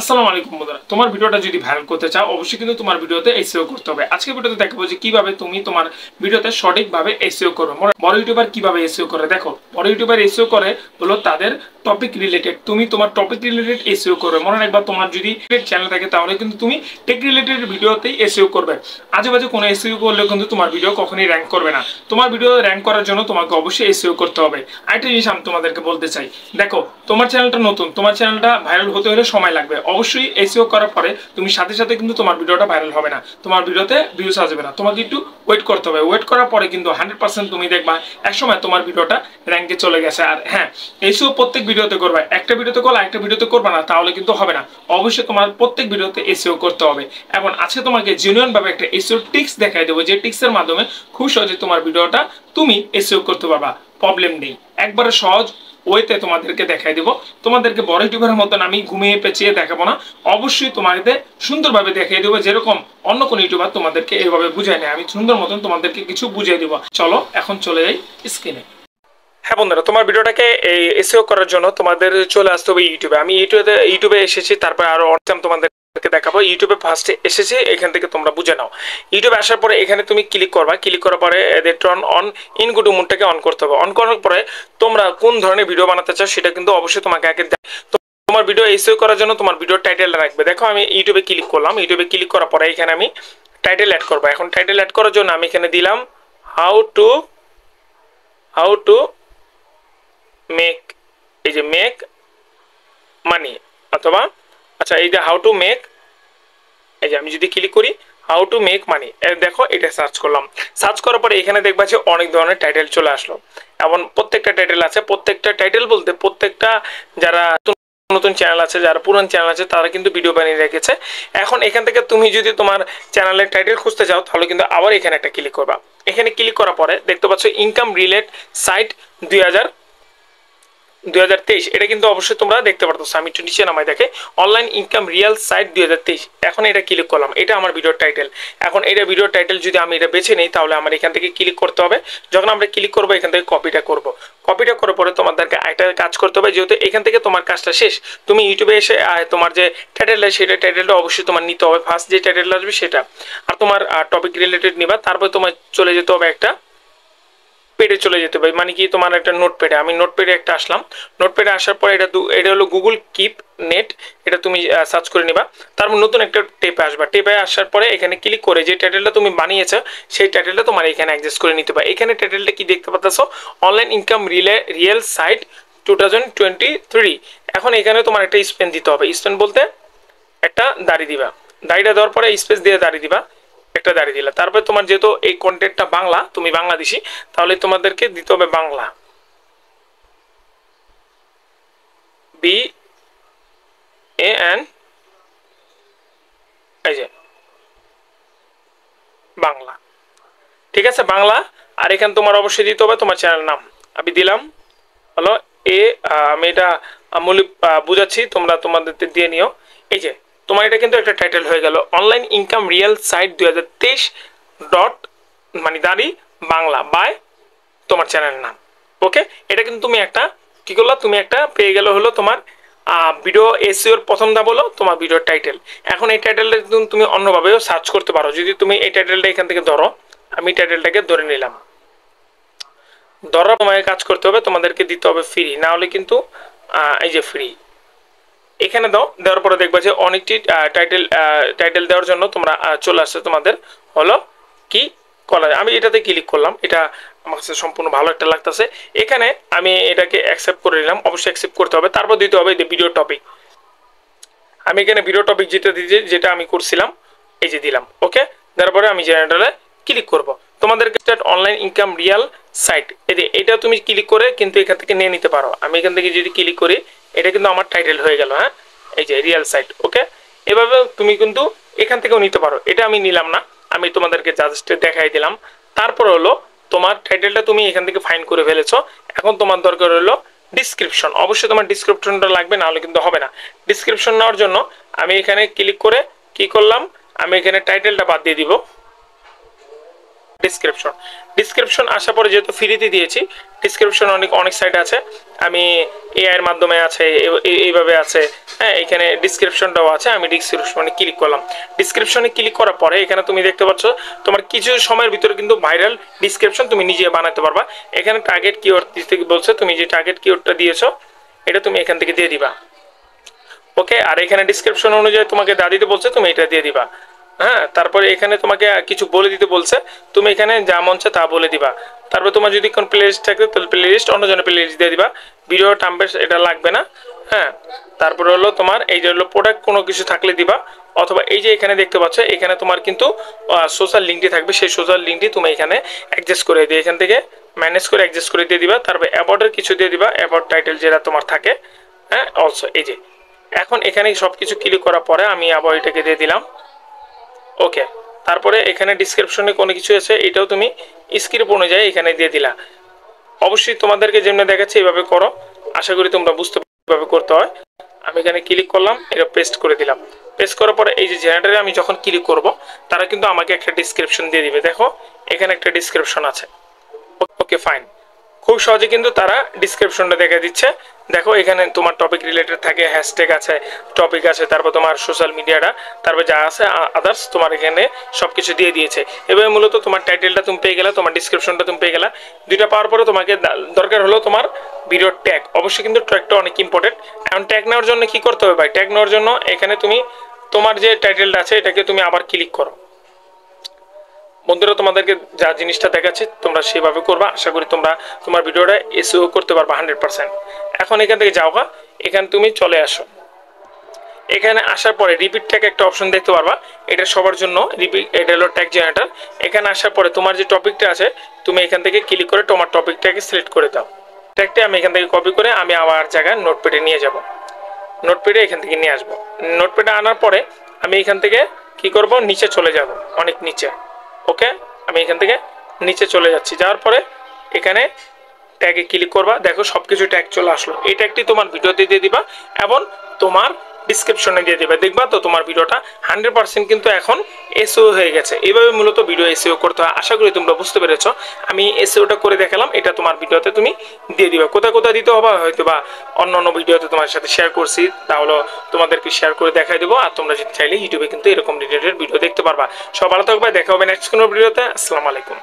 আসসালামু আলাইকুম বন্ধুরা, তোমার ভিডিওটা যদি ভাইরাল করতে চাও অবশ্যই কিন্তু তোমার ভিডিওতে এসইও করতে হবে। আজকে ভিডিওতে দেখাবো যে কিভাবে তুমি তোমার ভিডিওতে সঠিকভাবে এসইও করবে। বড় ইউটিউবার কিভাবে এসইও করে দেখো, বড় ইউটিউবার এসইও করে হলো তাদের টপিক রিলেটেড। তুমি তোমার টপিক রিলেটেড এসইও করবে। মনে রাখবা, তোমার যদি চ্যানেল থাকে তাহলে কিন্তু তুমি টেক রিলেটেড ভিডিওতেই এসইও করবে। আজেবাজে কোনো এসইও করলে কিন্তু তোমার ভিডিও কখনোই র্যাঙ্ক করবে না। তোমার ভিডিও র্যাঙ্ক করার জন্য তোমাকে অবশ্যই এসইও করতে হবে। আরেকটা জিনিস আমি তোমাদেরকে বলতে চাই, দেখো তোমার চ্যানেলটা নতুন, তোমার চ্যানেলটা ভাইরাল হতে হলে সময় লাগবে। অবশ্যই এসইও করার পরে তুমি সাথে সাথে কিন্তু তোমার ভিডিওটা ভাইরাল হবে না, তোমার ভিডিওতে ভিউজ আসবে না। তোমাকে একটু ওয়েট করতে হবে। ওয়েট করার পরে কিন্তু 100% তুমি দেখবা একসময় তোমার ভিডিওটা র্যাঙ্কে চলে গেছে। আর হ্যাঁ, এসইও প্রত্যেক ভিডিওতে করবে। একটা ভিডিওতে করলে একটা ভিডিওতে করবে না, তাহলে কিন্তু হবে না। অবশ্যই তোমার প্রত্যেক ভিডিওতে এসইও করতে হবে। এখন আজকে তোমাকে জেনুইন ভাবে একটা এসইও টিপস দেখাই দেবো, যে টিপসের মাধ্যমে খুব সহজে তোমার ভিডিওটা তুমি এসইও করতে পারবা। প্রবলেম নেই, একবারে সহজ ওয়েতে তোমাদেরকে দেখাই দেবো। তোমাদেরকে বড় ইউটিউবারের মতন আমি ঘুমিয়ে পেঁচিয়ে দেখাবো না, অবশ্যই তোমাদের সুন্দরভাবে দেখিয়ে দেবো। যেরকম অন্য কোন ইউটিউবার তোমাদেরকে এইভাবে বুঝায় নেয়, আমি সুন্দর মতন তোমাদেরকে কিছু বুঝিয়ে দেবো। চলো এখন চলে যাই স্ক্রিনে। হ্যাঁ বন্ধুরা, তোমার ভিডিওটাকে এসইও করার জন্য তোমাদের চলে আসতে হবে ইউটিউবে। আমি ইউটিউবে এসেছি, তারপর আরো অনেক তোমাদের দেখাবো। ইউটিউবে ফার্স্টে এসেছে, এখান থেকে তোমরা বুঝে নাও। ইউটিউবে আসার পরে এখানে তুমি ক্লিক করবা। ক্লিক করার পরে এদের টার্ন অন ইন গুড মোডটাকে অন করতে হবে। অন করার পরে তোমরা কোন ধরনের ভিডিও বানাতে চাও সেটা কিন্তু অবশ্যই তোমাকে আগে তোমার ভিডিও এসইও করার জন্য তোমার ভিডিও টাইটেল রাখবে। দেখো আমি ইউটিউবে ক্লিক করলাম। ইউটিউবে ক্লিক করার পরে এখানে আমি টাইটেল অ্যাড করবো। এখন টাইটেল অ্যাড করার জন্য আমি এখানে দিলাম হাউ টু মেক, এই যে মেক মানি, অথবা আচ্ছা এই যে হাউ টু মেক, এই যে আমি যদি ক্লিক করি হাউ টু মেক মানি, দেখো এটা সার্চ করলাম। সার্চ করার পরে এখানে দেখবা যে অনেক ধরনের টাইটেল চলে আসলো। এবং প্রত্যেকটা টাইটেল আছে, প্রত্যেকটা টাইটেল বলতে প্রত্যেকটা যারা নতুন চ্যানেল আছে, যারা পুরান চ্যানেল আছে, তারা কিন্তু ভিডিও বানিয়ে রেখেছে। এখন এখান থেকে তুমি যদি তোমার চ্যানেলের টাইটেল খুঁজতে চাও তাহলে কিন্তু আবার এখানে একটা ক্লিক করবা। এখানে ক্লিক করার পরে দেখতে পাচ্ছ ইনকাম রিলেট সাইট 2023, এটা কিন্তু অবশ্যই তোমরা দেখতে পারতো। আমি একটু নিচে নামাই দেখে অনলাইন ইনকাম রিয়েল সাইট 2023। এখন এটা ক্লিক করলাম, এটা আমার ভিডিওর টাইটেল। এখন এটা ভিডিওর টাইটেল যদি আমি এটা বেছে নিই তাহলে আমার এখান থেকে ক্লিক করতে হবে। যখন আমরা ক্লিক করবো এখান থেকে কপিটা করব। কপিটা করার পরে তোমাদেরকে একটা কাজ করতে হবে, যেহেতু এখান থেকে তোমার কাজটা শেষ, তুমি ইউটিউবে এসে তোমার যে টাইটেলটা সেটা টাইটেলটা অবশ্যই তোমার নিতে হবে। ফার্স্ট যে টাইটেলটা আসবে সেটা, আর তোমার টপিক রিলেটেড নিবা। তারপর তোমার চলে যেতে হবে একটা পেডে চলে যেতে হবে, মানে কি তোমার একটা নোট পেডে। আমি নোট পেডে একটা আসলাম। নোট পেডে আসার পরে এটা হলো গুগল কিপ নেট, এটা তুমি সার্চ করে নিবা। তারপর নতুন একটা টেপে আসবা। টেপে আসার পরে এখানে ক্লিক করে যে টাইটেলটা তুমি বানিয়েছো সেই টাইটেলটা তোমার এখানে অ্যাডজাস্ট করে নিতে হবে। এখানে টাইটেলটা কি দেখতে পাচ্ছ, অনলাইন ইনকাম রিয়েল সাইট 2023। এখন এখানে তোমার একটা স্পেন দিতে হবে। স্পেন বলতে একটা দাড়ি দিবা। দাড়িটা দেওয়ার পরে স্পেস দিয়ে দাড়ি দিবা, একটা দাঁড়িয়ে দিলা। তারপরে তোমার যেহেতু এই কন্টেন্টটা বাংলা, তুমি বাংলাদেশি, তাহলে তোমাদেরকে দিতে হবে বাংলা, BAN, এই যে বাংলা, ঠিক আছে বাংলা। আর এখানে তোমার অবশ্যই দিতে হবে তোমার চ্যানেল নাম। আমি দিলাম হলো আমি এটা মূল্য বুঝাচ্ছি, তোমরা তোমাদের দিয়ে নিও। এই যে তোমার এটা কিন্তু একটা টাইটেল হয়ে গেল, online income real site 2023 dot মানে দাঁড়ি বাংলা বাই তোমার চ্যানেলের নাম। ওকে, এটা কিন্তু তুমি একটা কি করলো, তুমি একটা পেয়ে গেল হলো তোমার ভিডিও এসইওর প্রথম ধাপ হলো তোমার ভিডিওর টাইটেল। এখন এই টাইটেলটা তুমি অন্যভাবেও সার্চ করতে পারো। যদি তুমি এই টাইটেলটা এখান থেকে ধরো, আমি টাইটেলটাকে ধরে নিলাম। ধরার তোমাকে কাজ করতে হবে, তোমাদেরকে দিতে হবে ফ্রি, না হলে কিন্তু এই যে ফ্রি এখানে দাও। দেওয়ার পরে দেখবা যে অনেকটি টাইটেল দেওয়ার জন্য তোমরা চলে আসছে তোমাদের হলো কি করা যায়। আমি এটাতে ক্লিক করলাম, এটা আমার কাছে সম্পূর্ণ ভালো একটা লাগতেছে। এখানে আমি এটাকে অ্যাকসেপ্ট করে নিলাম, অবশ্যই অ্যাকসেপ্ট করতে হবে। তারপর দিতে হবে ভিডিও টপিক। আমি এখানে ভিডিও টপিক যেটা আমি করছিলাম এই যে দিলাম। ওকে, তারপরে আমি জেনারেটরে ক্লিক করব। তোমাদেরকে অনলাইন ইনকাম রিয়েল সাইট, এটা তুমি ক্লিক করে কিন্তু এখান থেকে নিয়ে নিতে পারো। আমি এখান থেকে যদি ক্লিক করি এটা কিন্তু আমার টাইটেল হয়ে গেল। হ্যাঁ, এই যে রিয়েল সাইট। ওকে, এভাবে তুমি কিন্তু এখান থেকেও নিতে পারো। এটা আমি নিলাম না, আমি তোমাদেরকে জাস্ট দেখাই দিলাম। তারপর হলো তোমার টাইটেলটা তুমি এখান থেকে ফাইন্ড করে ফেলেছো। এখন তোমার দরকার হলো ডিসক্রিপশন। অবশ্যই তোমার ডিসক্রিপশনটা লাগবে, না হলে কিন্তু হবে না। ডিসক্রিপশন নেওয়ার জন্য আমি এখানে ক্লিক করে কি করলাম, আমি এখানে টাইটেলটা বাদ দিয়ে দিব। ডিসক্রিপশন। ডিসক্রিপশন আসার পরে যেহেতু ফ্রিতে দিয়েছি, ডিসক্রিপশন অনেক সাইট আছে, আমি এআই এর মাধ্যমে আছে, এইভাবে আছে, হ্যাঁ এখানে ডিসক্রিপশনটাও আছে। আমি ডিসক্রিপশনে ক্লিক করলাম। ডিসক্রিপশনে ক্লিক করার পরে এখানে তুমি দেখতে পাচ্ছ তোমার কিছু সময়ের ভিতরে কিন্তু ভাইরাল ডিসক্রিপশন তুমি নিজে বানাতে পারবা। এখানে টার্গেট কিওয়ার্ড দিতে বলছে, তুমি যে টার্গেট কিওয়ার্ডটা দিয়েছো এটা তুমি এখান থেকে দিয়ে দিবা। ওকে, আর এখানে ডিসক্রিপশন অনুযায়ী তোমাকে দা দিতে বলছে, তুমি এটা দিয়ে দিবা। হ্যাঁ, তারপরে এখানে তোমাকে কিছু বলে দিতে বলছে, তুমি এখানে যা মন চায় তা বলে দিবা। তারপর তোমার যদি কোন প্লে লিস্ট থাকে তাহলে প্লে লিস্ট, অন্যজনের প্লে লিস্ট দিয়ে দিবা। ভিডিও টাম্পেস এটা লাগবে না। হ্যাঁ, তারপরে হলো তোমার এই যে হলো প্রোডাক্ট কোনো কিছু থাকলে দিবা, অথবা এই যে এখানে দেখতে পাচ্ছ এখানে তোমার কিন্তু সোশ্যাল লিঙ্কটি থাকবে, সেই সোশ্যাল লিঙ্কটি তুমি এখানে অ্যাডজাস্ট করে দিয়ে এখান থেকে ম্যানেজ করে অ্যাডজাস্ট করে দিয়ে দিবা। তারপর অ্যাবাউটের কিছু দিয়ে দিবা, অ্যাবাউট টাইটেল যেটা তোমার থাকে। হ্যাঁ, অলসো এই যে এখন এখানে সব কিছু ক্লিক করার পরে আমি আবার এটাকে দিয়ে দিলাম। ওকে, তারপরে এখানে ডিসক্রিপশনে কোনো কিছু আছে, এটাও তুমি স্ক্রিপ্ট অনুযায়ী এখানে দিয়ে দিলা। অবশ্যই তোমাদেরকে যেমনি দেখাচ্ছি এইভাবে করো, আশা করি তোমরা বুঝতে কিভাবে করতে হয়। আমি এখানে ক্লিক করলাম, এটা পেস্ট করে দিলাম। পেস্ট করার পরে এই যে জেনারেটরে আমি যখন ক্লিক করব তারা কিন্তু আমাকে একটা ডিসক্রিপশন দিয়ে দিবে। দেখো এখানে একটা ডিসক্রিপশন আছে। ওকে ফাইন, খুব সহজে কিন্তু তারা ডিসক্রিপশনটা দেখে দিচ্ছে। দেখো এখানে তোমার টপিক রিলেটেড থাকে, হ্যাশট্যাগ আছে, টপিক আছে, তারপর তোমার সোশ্যাল মিডিয়াটা, তারপর যা আছে আদার্স তোমার এখানে সব কিছু দিয়ে দিয়েছে। এবার মূলত তোমার টাইটেলটা তুমি পেয়ে গেলা, তোমার ডিসক্রিপশনটা তুমি পেয়ে গেলা। দুইটা পাওয়ার পরে তোমাকে দরকার হলো তোমার ভিডিওর ট্যাগ। অবশ্যই কিন্তু ট্যাগটা অনেক ইম্পর্টেন্ট। এখন ট্যাগ নেওয়ার জন্য কি করতে হবে ভাই? ট্যাগ নেওয়ার জন্য এখানে তুমি তোমার যে টাইটেলটা আছে এটাকে তুমি আবার ক্লিক করো। বন্ধুরা, তোমাদেরকে যা জিনিসটা দেখাচ্ছি তোমরা সেভাবে করবা, আশা করি তোমরা তোমার ভিডিওটা এসইও করতে পারবা 100%। এখন এখান থেকে যাও, এখানে তুমি চলে আসো। এখানে আসার পরে রিপিট ট্যাগ একটা অপশন দেখতে পারবা, এটা সবার জন্য রিপিট, এটা হলো ট্যাগ জেনারেটর। এখানে আসার পরে তোমার যে টপিকটা আছে তুমি এখান থেকে ক্লিক করে তোমার টপিকটাকে সিলেক্ট করে দাও। ট্যাগটা আমি এখান থেকে কপি করে আমি আমার জায়গায় নোটপ্যাডে নিয়ে যাব। নোটপ্যাডে এখান থেকে নিয়ে আসবো। নোটপ্যাডে আনার পরে আমি এখান থেকে কি করব, নিচে চলে যাব, অনেক নিচে। ওকে, আমি এখান থেকে নিচে চলে যাচ্ছি। যাওয়ার পরে এখানে ট্যাগে ক্লিক করবা। দেখো সবকিছু ট্যাগ চলে আসলো। এই ট্যাগটি তোমার ভিডিওতে দিয়ে দিবা এবং তোমার ডিসক্রিপশনে দিয়ে দিবা। দেখবা তো তোমার ভিডিওটা 100% কিন্তু এখন এসইও হয়ে গেছে। এইভাবে মূলত ভিডিও এসইও করতে হয়। আশা করি তোমরা বুঝতে পেরেছো। আমি এসইওটা করে দেখালাম, এটা তোমার ভিডিওতে তুমি দিয়ে দিবা। কোথায় কোথায় দিতে হবে হয়তো বা অন্য ভিডিওতে তোমার সাথে শেয়ার করছি, তাহলে তোমাদেরকে শেয়ার করে দেখাই দেবো। আর তোমরা যদি চাইলে ইউটিউবে কিন্তু এরকম রিলেটেড ভিডিও দেখতে পারবা। সব ভালো থাকবে, দেখা হবে নেক্সট কোনো ভিডিওতে। আসসালামু আলাইকুম।